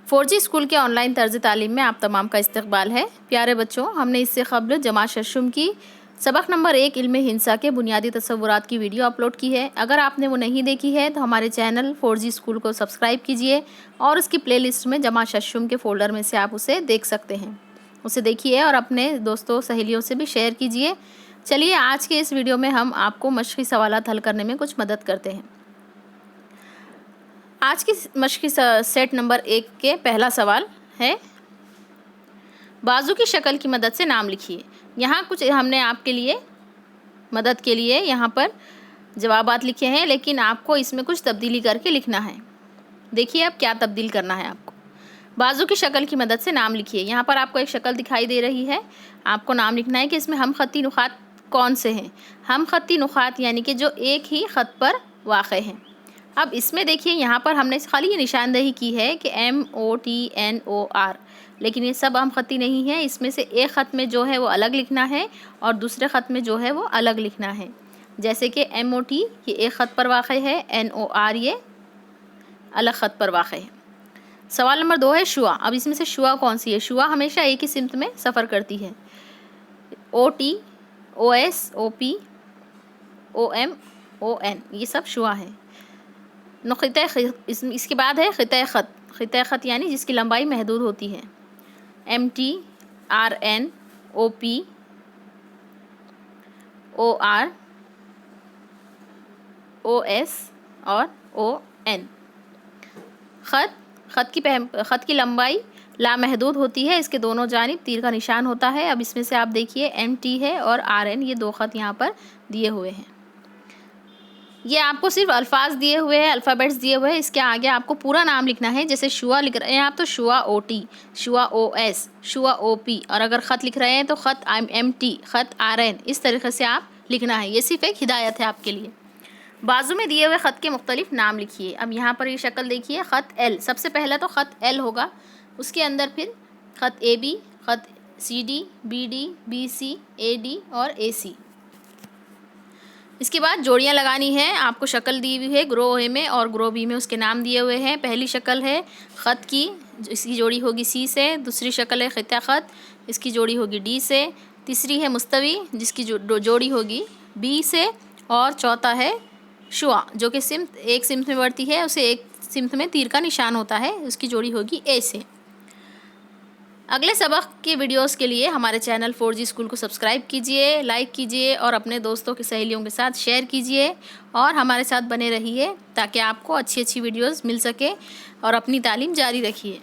4G school के online तर्ज तालीम में आप तमाम का इस्तकबाल है। प्यारे बच्चों, हमने इससे क़ब्ल जमा शशुम की सबक नंबर 1 इल्म हिंसा के बुनियादी तसव्वुरात की वीडियो अपलोड की है। अगर आपने वो नहीं देखी है तो हमारे चैनल 4G स्कूल को सब्सक्राइब कीजिए और उसकी प्लेलिस्ट में जमा शशुम के फ़ोल्डर में से आप उसे देख सकते हैं। उसे देखिए और अपने दोस्तों सहेलियों से भी शेयर कीजिए। चलिए आज के इस वीडियो में हम आपको मशक़ी सवालात हल करने में कुछ मदद करते हैं। आज की मशक़ी सेट नंबर 1 के पहला सवाल है, बाजू की शक्ल की मदद से नाम लिखिए। यहाँ कुछ हमने आपके लिए मदद के लिए यहाँ पर जवाबात लिखे हैं, लेकिन आपको इसमें कुछ तब्दीली करके लिखना है। देखिए अब क्या तब्दील करना है आपको। बाजू की शक्ल की मदद से नाम लिखिए। यहाँ पर आपको एक शक्ल दिखाई दे रही है, आपको नाम लिखना है कि इसमें हम ख़त्ती नुक़ात कौन से हैं। हम ख़त्ती नुक़ात यानी कि जो एक ही ख़त पर वाक़ हैं। अब इसमें देखिए यहाँ पर हमने खाली ये निशानदही की है कि MOTNOR, लेकिन ये सब हम ख़त्ती नहीं है। इसमें से एक ख़त में जो है वो अलग लिखना है और दूसरे ख़त में जो है वो अलग लिखना है। जैसे कि MOT ये एक ख़त पर वाक़ है, NOR ये अलग ख़त पर वाक़ है। सवाल नंबर 2 है शुआ। अब इसमें से शुआ कौन सी है? शुआ हमेशा एक ही सिमत में सफ़र करती है। OT, OS, OP, OM, ON ये सब शुआ है। इसके बाद है ख़िता ख़त। ख़िता ख़त यानी जिसकी लंबाई महदूद होती है। MT, RN, OP, OR, OS और ON। ख़त की लंबाई लामहदूद होती है। इसके दोनों जानिब तीर का निशान होता है। अब इसमें से आप देखिए MT है और RN, ये दो ख़त यहाँ पर दिए हुए हैं। ये आपको सिर्फ अल्फाज दिए हुए हैं, अल्फ़ाबेट्स दिए हुए हैं। इसके आगे आपको पूरा नाम लिखना है। जैसे शुआ लिख रहे हैं आप तो शुआ OT, शुआ OS, शुआ OP, और अगर ख़त लिख रहे हैं तो ख़त MT, ख़त RN, इस तरीक़े से आप लिखना है। ये सिर्फ एक हिदायत है आपके लिए। बाजू में दिए हुए ख़त के मुख्तलिफ नाम लिखिए। अब यहाँ पर ये शक्ल देखिए, ख़त L, सबसे पहला तो ख़त L होगा, उसके अंदर फिर ख़त AB, ख़त CD, BD, BC, AD और AC। इसके बाद जोड़ियाँ लगानी है। आपको शक्ल दी हुई है ग्रो ए में और ग्रो बी में, उसके नाम दिए हुए हैं। पहली शक्ल है ख़त की, इसकी जोड़ी होगी C से। दूसरी शक्ल है ख़िता ख़त, इसकी जोड़ी होगी D से। तीसरी है मुस्तवी, जिसकी जोड़ी होगी B से। और चौथा है शुआ, जो कि एक सिमत में बढ़ती है, उसे एक सिमत में तीर का निशान होता है, उसकी जोड़ी होगी A से। अगले सबक के वीडियोस के लिए हमारे चैनल 4G स्कूल को सब्सक्राइब कीजिए, लाइक कीजिए और अपने दोस्तों की सहेलियों के साथ शेयर कीजिए और हमारे साथ बने रहिए ताकि आपको अच्छी अच्छी वीडियोस मिल सके और अपनी तालीम जारी रखिए।